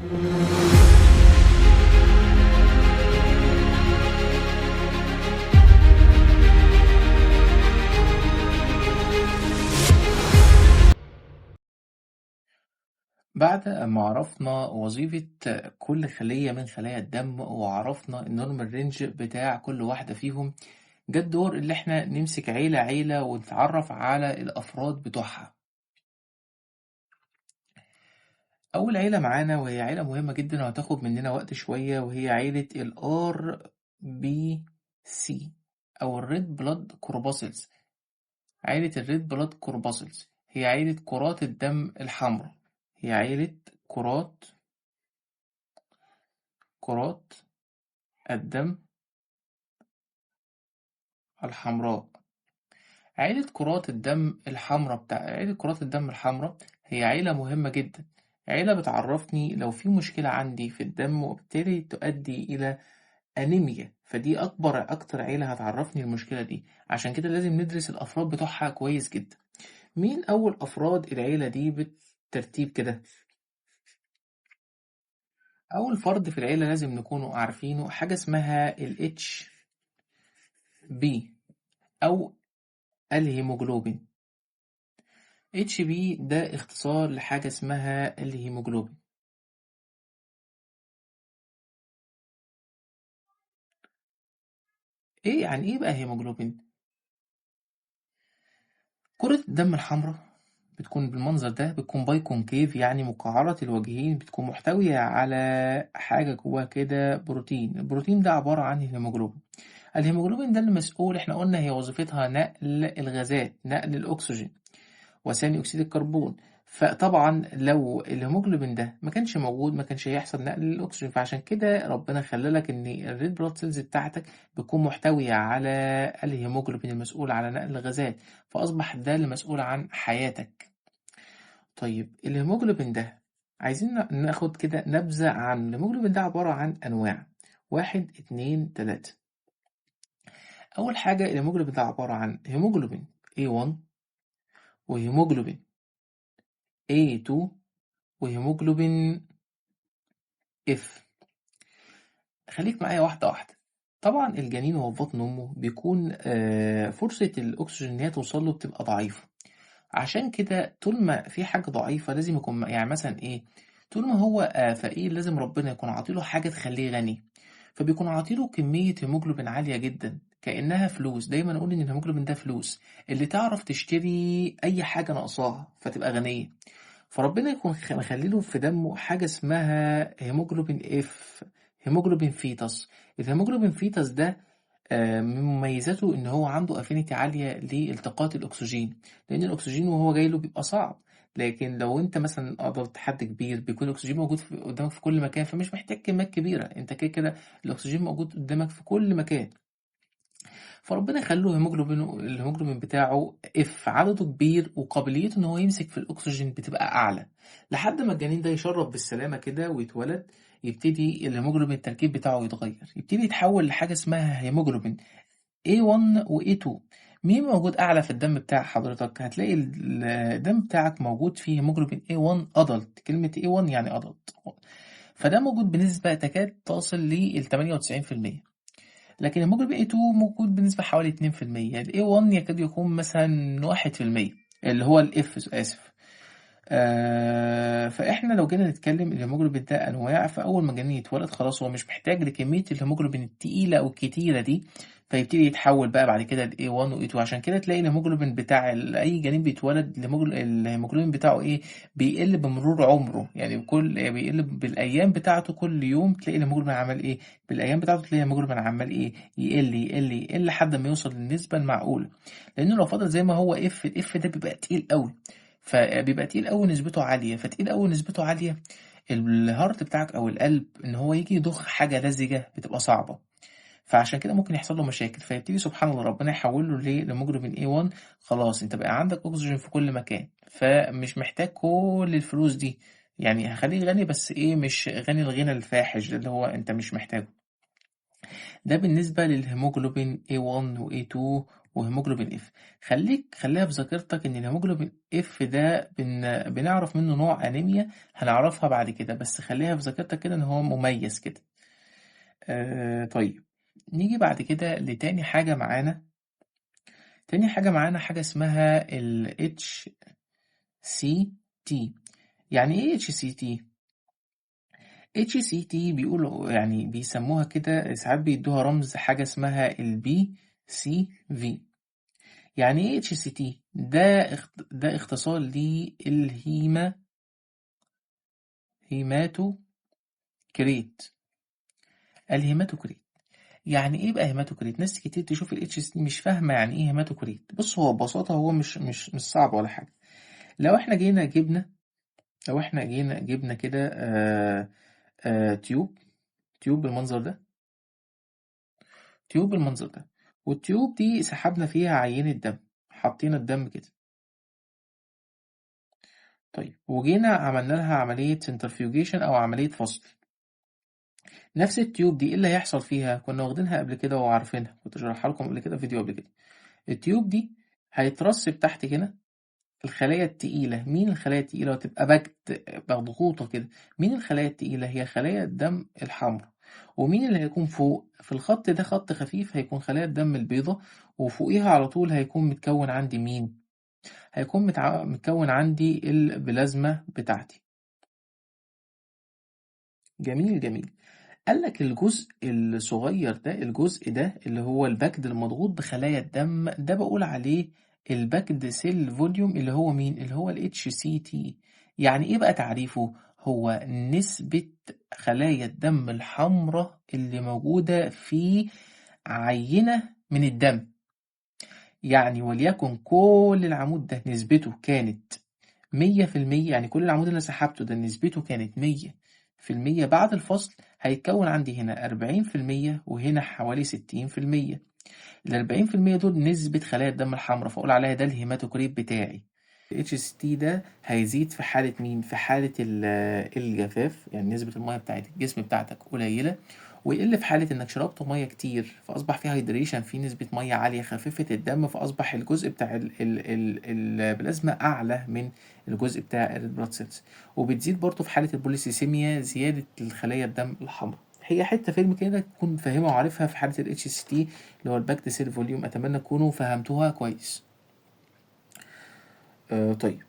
بعد ما عرفنا وظيفة كل خلية من خلايا الدم وعرفنا النورمال رينج بتاع كل واحدة فيهم، جه الدور اللي احنا نمسك عيلة عيلة ونتعرف على الأفراد بتوعها. أول عيلة معانا وهي عيلة مهمة جدا وهتاخد مننا وقت شوية، وهي عيلة ال RBC أو الريد بلاد كورباسلز. عيلة الريد بلاد كورباسلز هي عيلة كرات الدم الحمراء. هي عيلة كرات الدم الحمراء. عيلة كرات الدم الحمراء هي عيلة مهمة جدا. عيلة بتعرفني لو في مشكلة عندي في الدم وبالتالي تؤدي إلى أنيميا، فدي أكتر عيلة هتعرفني المشكلة دي. عشان كده لازم ندرس الأفراد بتوعها كويس جدا. مين أول أفراد العيلة دي بالترتيب كده؟ أول فرد في العيلة لازم نكونوا عارفينه حاجة اسمها ال HB أو الهيموجلوبين. HB ده اختصار لحاجة اسمها الهيموجلوبين. يعني ايه بقى هيموجلوبين؟ كرة الدم الحمراء بتكون بالمنظر ده، بتكون باي كونكيف يعني مقعرة الوجهين، بتكون محتوية على حاجة جواها كده بروتين. البروتين ده عبارة عن الهيموجلوبين. الهيموجلوبين ده المسؤول، احنا قلنا هي وظيفتها نقل الغازات، نقل الأكسجين وثاني أكسيد الكربون. فطبعا لو الهيموجلوبين ده ما كانش موجود ما كانش هيحصل نقل للأكسجين، فعشان كده ربنا خلالك إن الريد بلاد سيلز بتاعتك بتكون محتوية على الهيموجلوبين المسؤول على نقل الغازات، فأصبح ده المسؤول عن حياتك. طيب الهيموجلوبين ده عايزين ناخد كده نبذة عن الهيموجلوبين ده. عبارة عن أنواع: 1 2 3. أول حاجة الهيموجلوبين ده عبارة عن هيموجلوبين A1 وهيموجلوبين A2 وهيموجلوبين F. خليك معايا واحدة واحدة. طبعا الجنين وهو في بطن أمه بيكون فرصة الأكسجين إن هي توصل له بتبقى ضعيفة. عشان كده طول ما في حاجة ضعيفة لازم يكون يعني مثلا إيه، طول ما هو فقير لازم ربنا يكون عاطيله حاجة تخليه غني، فبيكون عاطيله كمية هيموجلوبين عالية جدا كأنها فلوس. دايما أقول إن الهيموجلوبين ده فلوس اللي تعرف تشتري أي حاجة ناقصاها فتبقى غنية. فربنا يكون مخليله في دمه حاجة اسمها هيموجلوبين اف، هيموجلوبين فيتس. الهيموجلوبين فيتس ده من مميزاته ان هو عنده افينيتي عالية لالتقاط الاكسجين، لان الاكسجين وهو جاي له بيبقى صعب. لكن لو انت مثلا قدرت حد كبير بيكون الاكسجين موجود قدامك في كل مكان، فمش محتاج كميات كبيرة، انت كده كده الاكسجين موجود قدامك في كل مكان. فربنا يخليه الهيموجلوبين بتاعه اف عدده كبير وقابليته ان هو يمسك في الاكسجين بتبقى اعلى، لحد ما الجنين ده يشرب بالسلامه كده ويتولد. يبتدي الهيموجلوبين التركيب بتاعه يتغير، يبتدي يتحول لحاجه اسمها هيموجلوبين A1 و A2. مين موجود اعلى في الدم بتاع حضرتك؟ هتلاقي الدم بتاعك موجود فيه هيموجلوبين A1 adult. كلمه A1 يعني adult، فده موجود بنسبه تكاد تصل ل 98%. لكن الهيموجلوبين A2 موجود بنسبة حوالي 2%. ال A1 يكاد يكون مثلا 1%، اللي هو ال F آسف. فإحنا لو جينا نتكلم الهيموجلوبين ده أنواع، فأول ما الجنين يتولد خلاص هو مش محتاج لكمية الهيموجلوبين التقيلة أو الكتيرة دي، فيبتدي يتحول بقى بعد كده ل A1 و A2. عشان كده تلاقي الهيموجلوبين بتاع أي جنين بيتولد الهيموجلوبين بتاعه إيه، بيقل بمرور عمره. يعني بيقل بالأيام بتاعته، كل يوم تلاقي الهيموجلوبين عمال إيه، بالأيام بتاعته تلاقي الهيموجلوبين عمال إيه، يقل يقل يقل لحد ما يوصل للنسبة المعقولة. لأنه لو فضل زي ما هو الاف ده بيبقى تقيل قوي، فبيبقى تقيل قوي نسبته عالية. فتقيل قوي نسبته عالية، الهارت بتاعك أو القلب إن هو يجي يضخ حاجة لزجة بتبقى صعبة، فعشان كده ممكن يحصل له مشاكل. فيبتدي سبحان الله ربنا يحول له لهيموجلوبين A1. خلاص انت بقى عندك اكسجين في كل مكان، فمش محتاج كل الفلوس دي. يعني هخليه غني بس ايه، مش غني الغنى الفاحش اللي هو انت مش محتاجه. ده بالنسبة للهيموجلوبين A1 و A2 وهيموجلوبين اف. خليها في ذاكرتك ان الهيموجلوبين اف ده بنعرف منه نوع انيميا هنعرفها بعد كده، بس خليها في ذاكرتك كده ان هو مميز كده. طيب، نيجي بعد كده لتاني حاجة معانا. تاني حاجة معانا حاجة اسمها ال HCT. يعني ايه HCT؟ HCT بيقولوا يعني بيسموها كده، ساعات بيدوها رمز حاجة اسمها ال BCV. يعني ايه HCT؟ ده اختصار هيماتوكريت. الهيماتوكريت يعني ايه بقى هيماتوكريت؟ ناس كتير تشوف ال HCT مش فاهمة يعني ايه هيماتوكريت. بص، هو ببساطة هو مش صعب ولا حاجة. لو احنا جينا جبنا لو احنا جينا جبنا كده تيوب بالمنظر ده. والتيوب دي سحبنا فيها عينة دم، حطينا الدم كده. طيب، وجينا عملنا لها عملية سنترفيوجيشن أو عملية فصل. نفس التيوب دي إيه اللي هيحصل فيها؟ كنا واخدينها قبل كده وعارفينها، كنت شرحها لكم قبل كده في فيديو قبل كده. التيوب دي هيترسب تحت هنا الخلايا التقيلة. مين الخلايا التقيلة؟ وتبقى مضغوطة كده. مين الخلايا التقيلة؟ هي خلايا الدم الحمراء. ومين اللي هيكون فوق في الخط ده؟ خط خفيف هيكون خلايا الدم البيضاء، وفوقيها على طول هيكون متكون عندي مين؟ هيكون متكون عندي البلازما بتاعتي. جميل جميل. قال لك الجزء الصغير ده، الجزء ده اللي هو الباكد المضغوط بخلايا الدم ده، بقول عليه الباكد سيل فوليوم، اللي هو مين؟ اللي هو ال HCT. يعني ايه بقى تعريفه؟ هو نسبة خلايا الدم الحمراء اللي موجودة في عينة من الدم. يعني وليكن كل العمود ده نسبته كانت 100%، يعني كل العمود اللي سحبته ده نسبته كانت 100%. بعد الفصل هيتكون عندي هنا 40% وهنا حوالي 60%. ال40% دول نسبة خلايا الدم الحمراء، فأقول عليها ده الهيماتوكريت بتاعي. ال HCT ده هيزيد في حالة مين؟ في حالة الجفاف، يعني نسبة المية بتاعت الجسم بتاعتك قليلة، ويقل في حالة إنك شربت مية كتير فأصبح فيه هيدريشن، في نسبة مية عالية خففت الدم، فأصبح الجزء بتاع البلازما أعلى من الجزء بتاع البلاد سيلز. وبتزيد برضه في حالة البوليسيسيميا، زيادة الخلايا الدم الحمراء. هي حتة فيلم كده تكون فاهمها وعارفها في حالة ال HCT اللي هو الباكت سيل فوليوم. أتمنى تكونوا فهمتوها كويس. طيب،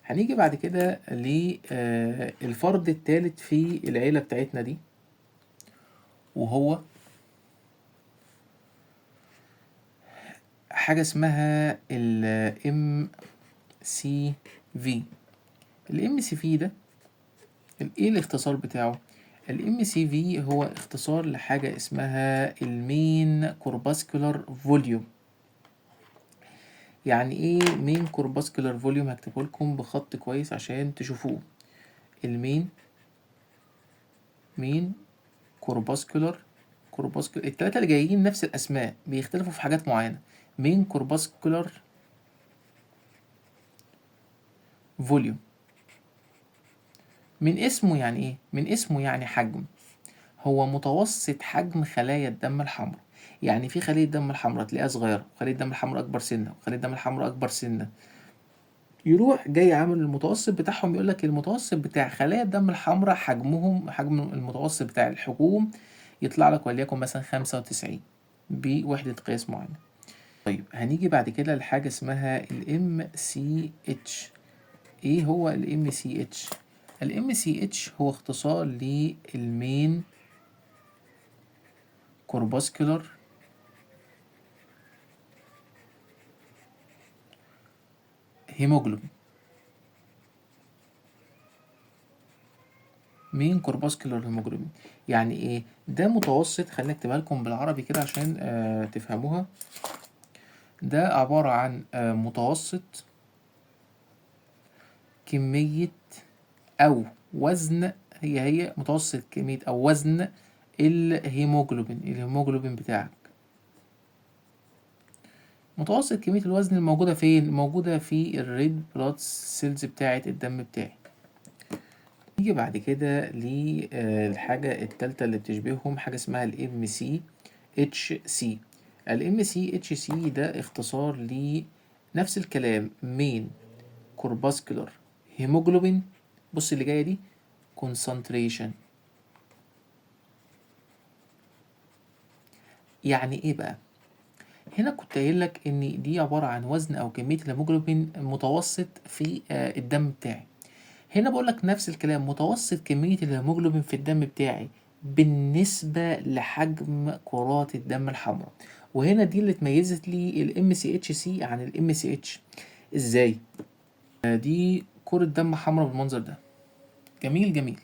هنيجي بعد كده للفرد الثالث في العيلة بتاعتنا دي، وهو حاجة اسمها ال MCV. ال MCV ده ايه الاختصار بتاعه؟ ال MCV هو اختصار لحاجة اسمها المين كورباسكولار فوليوم. يعني ايه مين كورباسكولار فوليوم؟ هكتبه لكم بخط كويس عشان تشوفوه. المين كورباسكولار التلاتة اللي جايين نفس الأسماء، بيختلفوا في حاجات معينة. مين كورباسكولار فوليوم. من اسمه يعني ايه؟ من اسمه يعني حجم. هو متوسط حجم خلايا الدم الحمراء. يعني في خلية الدم الحمراء تلاقيها صغيرة، وخلية الدم الحمراء أكبر سنة، وخلية الدم الحمراء أكبر سنة. يروح جاي عامل المتوسط بتاعهم، يقول لك المتوسط بتاع خلايا الدم الحمراء حجم المتوسط بتاع الحجوم يطلع لك وليكن مثلا 95 بوحدة قياس معينة. طيب، هنيجي بعد كده لحاجة اسمها ال MCH. ايه هو ال MCH؟ ال MCH هو اختصار للمين كورباسكولار هيموجلوبين. مين كورباسكولار هيموجلوبين يعني ايه؟ ده متوسط، خلينا نكتبها لكم بالعربي كده عشان تفهموها. ده عبارة عن متوسط كمية أو وزن، هي متوسط كمية أو وزن الهيموجلوبين بتاعك. متوسط كمية الوزن الموجودة فين؟ موجودة في الريد بلاد سيلز بتاعة الدم بتاعي. نيجي بعد كده للحاجة التالتة اللي بتشبههم، حاجة اسمها ال MCHC. MCHC ده اختصار لنفس الكلام مين كورباسكولار هيموجلوبين. بص اللي جايه دي concentration. يعني ايه بقى؟ هنا كنت قايل لك ان دي عباره عن وزن او كميه الهيموجلوبين متوسط في الدم بتاعي. هنا بقول لك نفس الكلام، متوسط كميه الهيموجلوبين في الدم بتاعي بالنسبه لحجم كرات الدم الحمراء. وهنا دي اللي اتميزت لي ال MCHC عن ال MCH. ازاي؟ دي كرة دم حمراء بالمنظر ده، جميل جميل.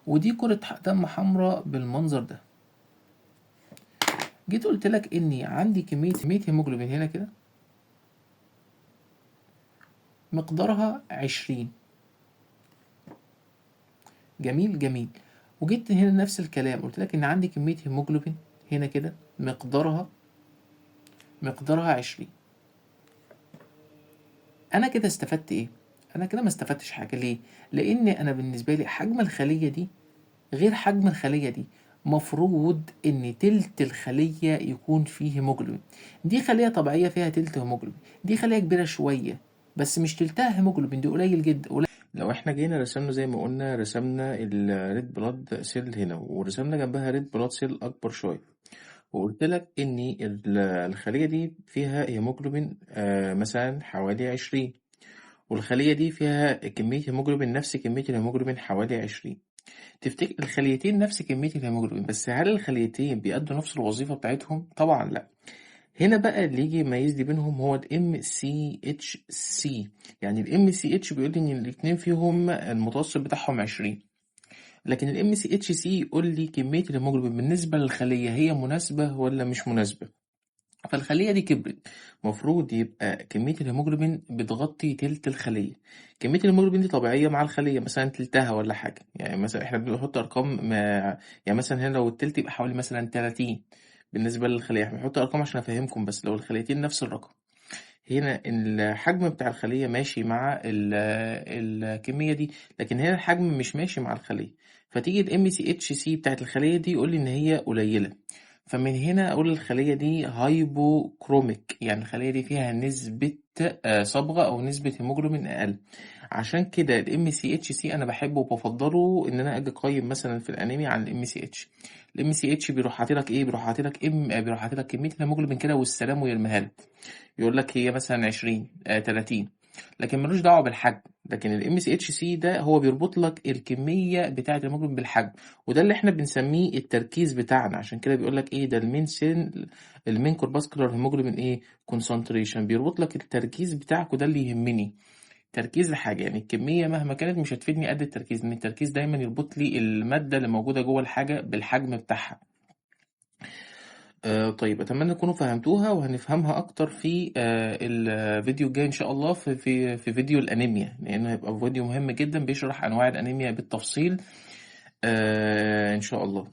ودي كرة دم حمراء بالمنظر ده. جيت قلت لك اني عندي كمية هيموجلوبين هنا كده مقدارها 20. جميل جميل. وجيت هنا نفس الكلام، قلت لك ان عندي كمية هيموجلوبين هنا كده مقدارها 20. انا كده استفدت ايه؟ انا كده ما استفدتش حاجة. ليه؟ لان انا بالنسبة لي حجم الخلية دي غير حجم الخلية دي. مفروض ان تلت الخلية يكون فيه هيموجلوبين. دي خلية طبيعية فيها تلت هيموجلوبين، دي خلية كبيرة شوية بس مش تلتها هيموجلوبين، دي قليل جدا قليل. لو احنا جينا رسمنا زي ما قلنا، رسمنا الريد بلاد سيل هنا ورسمنا جنبها ريد بلاد سيل اكبر شوية، وقلت لك ان الخلية دي فيها هيموجلوبين مثلا حوالي 20، والخلية دي فيها كمية هيموجلوبين نفس كمية الهيموجلوبين حوالي 20. تفتكر الخليتين نفس كمية الهيموجلوبين، بس هل الخليتين بيأدوا نفس الوظيفة بتاعتهم؟ طبعا لا. هنا بقى اللي يجي يميز لي بينهم هو ال MCHC. يعني ال MCH بيقول لي ان الاتنين فيهم المتوسط بتاعهم 20، لكن ال MCHC يقول لي كمية الهيموجلوبين بالنسبة للخلية هي مناسبة ولا مش مناسبة. فالخلية دي كبرت، مفروض يبقى كمية الهيموجلوبين بتغطي تلت الخلية. كمية الهيموجلوبين دي طبيعية مع الخلية، مثلا تلتها ولا حاجة. يعني مثلا احنا بنحط أرقام يعني مثلا هنا لو التلت يبقى حوالي مثلا 30 بالنسبة للخلية. احنا بنحط أرقام عشان أفهمكم، بس لو الخليتين نفس الرقم. هنا الحجم بتاع الخلية ماشي مع الكمية دي، لكن هنا الحجم مش ماشي مع الخلية. فتيجي ال MCHC بتاعت الخلية دي يقول لي إن هي قليلة. فمن هنا أقول الخلية دي هايبوكروميك، يعني الخلية دي فيها نسبة صبغة أو نسبة هيموجلوبين أقل. عشان كده ال MCHC أنا بحبه وبفضله إن أنا أجي أقيم مثلا في الأنيميا عن ال MCH. ال MCH بيروح حاطلك إيه؟ بيروح حاطلك كمية الهيموجلوبين كده والسلام ويرميها لك. يقول لك هي مثلا 20 30، لكن ملوش دعوه بالحجم. لكن ال MCHC ده هو بيربط لك الكميه بتاعه الهيموجلوبين بالحجم، وده اللي احنا بنسميه التركيز بتاعنا. عشان كده بيقول لك ايه ده المين كورباسكولار هيموجلوبين ايه كونسنتريشن، بيربط لك التركيز بتاعك، وده اللي يهمني. تركيز الحاجه، يعني الكميه مهما كانت مش هتفيدني قد التركيز، لان التركيز دايما يربط لي الماده اللي موجوده جوه الحاجه بالحجم بتاعها. طيب أتمنى تكونوا فهمتوها، وهنفهمها أكتر في الفيديو الجاي إن شاء الله، في فيديو الأنيميا، لأنه هيبقى فيديو مهم جدا بيشرح أنواع الأنيميا بالتفصيل إن شاء الله.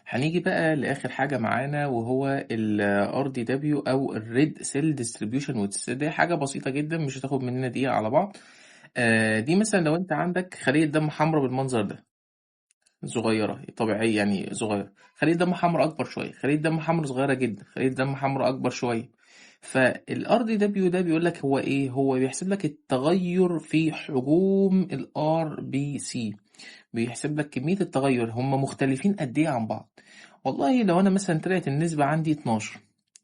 هنيجي بقى لآخر حاجة معانا، وهو ال RDW أو الريد سيل ديستريبيوشن ويتس. دي حاجة بسيطة جدا مش هتاخد مننا دقيقة على بعض. دي مثلا لو أنت عندك خلية دم حمراء بالمنظر ده، صغيرة طبيعية يعني صغيرة. خلية دم حمراء أكبر شوية، خلية دم حمراء صغيرة جدا، خلية دم حمراء أكبر شوية. فالار دي دبليو ده بيقول لك هو إيه؟ هو بيحسب لك التغير في حجوم الار بي سي، بيحسب لك كمية التغير هم مختلفين قد إيه عن بعض. والله لو أنا مثلا طلعت النسبة عندي 12،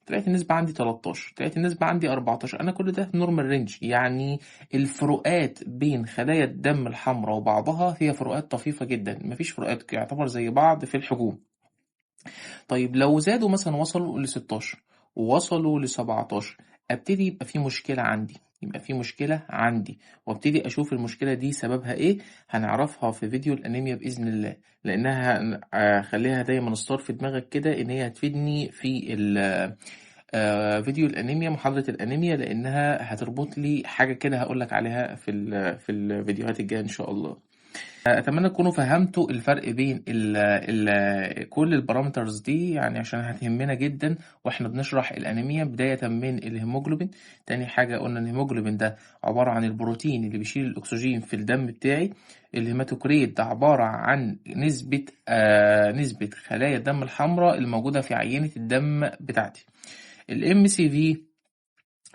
طلعت النسبة عندي 13، طلعت النسبة عندي 14، أنا كل ده نورمال رينج. يعني الفروقات بين خلايا الدم الحمراء وبعضها هي فروقات طفيفة جدا، مفيش فروقات، يعتبر زي بعض في الحجوم. طيب لو زادوا مثلا وصلوا ل 16 ووصلوا ل 17، ابتدي يبقى في مشكلة عندي، وابتدي اشوف المشكلة دي سببها ايه. هنعرفها في فيديو الانيميا باذن الله، لانها خليها دايما ستار في دماغك كده، ان هي هتفيدني في فيديو الانيميا، محاضرة الانيميا، لانها هتربط لي حاجة كده هقولك عليها في الفيديوهات الجاية ان شاء الله. أتمنى تكونوا فهمتوا الفرق بين كل البارامترز دي، يعني عشان هتهمنا جدا واحنا بنشرح الأنيميا، بداية من الهيموجلوبين. تاني حاجة قلنا إن الهيموجلوبين ده عبارة عن البروتين اللي بيشيل الأكسجين في الدم بتاعي. الهيماتوكريت ده عبارة عن نسبة خلايا الدم الحمراء الموجودة في عينة الدم بتاعتي. الام سي في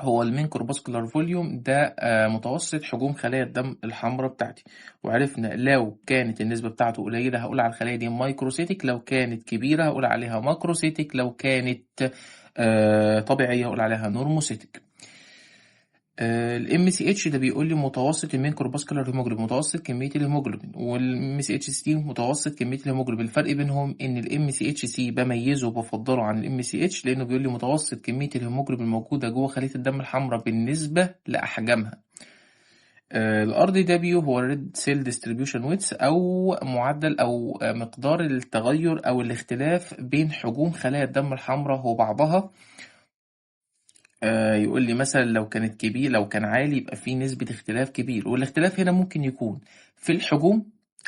هو المين كورباسكولار فوليوم، ده متوسط حجوم خلايا الدم الحمراء بتاعتي. وعرفنا لو كانت النسبة بتاعته قليلة هقول على الخلايا دي مايكروسيتك، لو كانت كبيرة هقول عليها ماكروسيتك، لو كانت طبيعية هقول عليها نورموسيتك. الام سي اتش ده بيقول لي متوسط المين كورباسكولار هيموجلوبين، متوسط كميه الهيموجلوبين، والام سي اتش سي متوسط كميه الهيموجلوبين. الفرق بينهم ان الام سي اتش سي بميزه وبفضله عن الام سي اتش لانه بيقول لي متوسط كميه الهيموجلوبين الموجوده جوه خليه الدم الحمراء بالنسبه لاحجامها. الار دي دبليو هو الريد سيل ديستريبيوشن ويتس، او معدل او مقدار التغير او الاختلاف بين حجوم خلايا الدم الحمراء وبعضها. يقول لي مثلا لو كانت كبير، لو كان عالي يبقى فيه نسبة اختلاف كبير، والاختلاف هنا ممكن يكون في الحجوم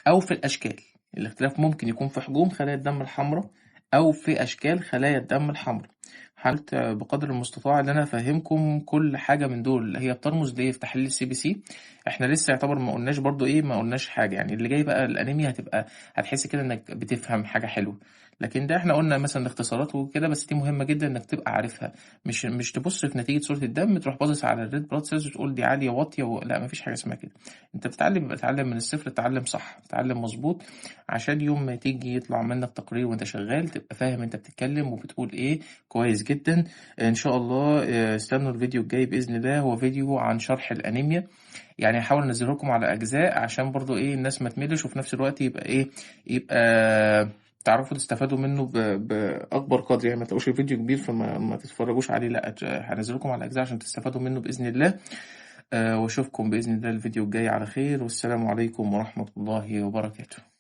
أو في الأشكال. الاختلاف ممكن يكون في حجوم خلايا الدم الحمراء أو في أشكال خلايا الدم الحمراء. حاولت بقدر المستطاع ان انا افهمكم كل حاجه من دول اللي هي بترمز ليه في تحليل السي بي سي. احنا لسه يعتبر ما قلناش برضو ايه، ما قلناش حاجه. يعني اللي جاي بقى الانيميا هتبقى هتحس كده انك بتفهم حاجه حلوه، لكن ده احنا قلنا مثلا الاختصارات وكده بس، دي مهمه جدا انك تبقى عارفها. مش تبص في نتيجه صوره الدم تروح باصص على الريد بلاد سيلز وتقول دي عاليه واطيه لا، مفيش حاجه اسمها كده. انت بتتعلم، يبقى تتعلم من الصفر، تتعلم صح، تتعلم مظبوط، عشان يوم ما تيجي يطلع منك تقرير وانت شغال تبقى فاهم انت بتتكلم وبتقول ايه كويس جدا. ان شاء الله استنوا الفيديو الجاي باذن الله، هو فيديو عن شرح الانيميا. يعني هحاول انزله لكم على اجزاء عشان برضو ايه الناس ما تملش، وفي نفس الوقت يبقى ايه، يبقى تعرفوا تستفادوا منه باكبر قدر. يعني ما تلاقوش الفيديو كبير فما ما تتفرجوش عليه، لا هنزل لكم على اجزاء عشان تستفادوا منه باذن الله. واشوفكم باذن الله الفيديو الجاي على خير، والسلام عليكم ورحمة الله وبركاته.